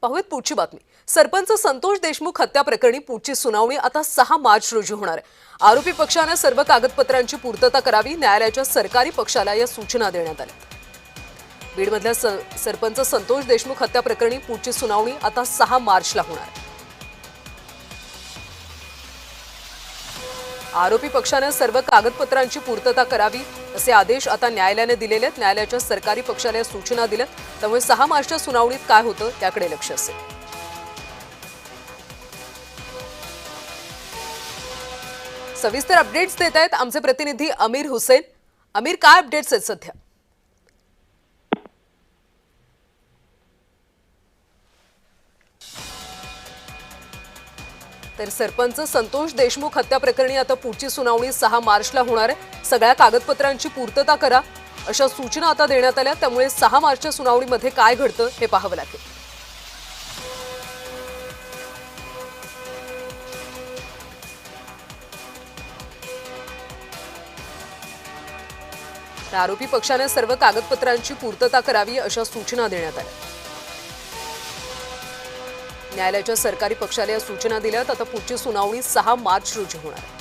पाहूयात पुढची बातमी। सरपंच संतोष देशमुख हत्या प्रकरणी पुढची सुनावणी आता 6 मार्च रोजी होणार आहे। आरोपी पक्षाने सर्व कागदपत्रांची पूर्तता करावी, न्यायालयाच्या सरकारी पक्षाला या सूचना देण्यात आल्या। बीडमधल्या सरपंच संतोष देशमुख हत्या प्रकरणी पुढची सुनावणी आता 6 मार्चला होणार आहे। आरोपी पक्षाने सर्व कागदपत्रांची पूर्तता करावी असे आदेश आता न्यायालयाने दिलेले आहेत। न्यायालयाच्या सरकारी पक्षाला सूचना दिल्या, त्यामुळे 6 मार्चच्या सुनावणीत काय होतं त्याकडे लक्ष असेल। सविस्तर अपडेट्स देत आहेत आमचे प्रतिनिधी अमीर हुसेन। अमीर, काय अपडेट्स आहेत सध्या? तर सरपंच संतोष देशमुख हत्या प्रकरणी आता पुढची सुनावणी 6 मार्चला होणार आहे। सगळ्या कागदपत्रांची पूर्तता करा अशा सूचना आता देण्यात आल्या, त्यामुळे 6 मार्चच्या सुनावणीमध्ये काय घडतं हे पाहावं लागेल। आरोपी पक्षाने सर्व कागदपत्रांची पूर्तता करावी अशा सूचना देण्यात आल्या। न्यायालयाच्या सरकारी पक्षाला या सूचना दिल्यात। आता पुढची सुनावणी 6 मार्च रोजी होणार आहे।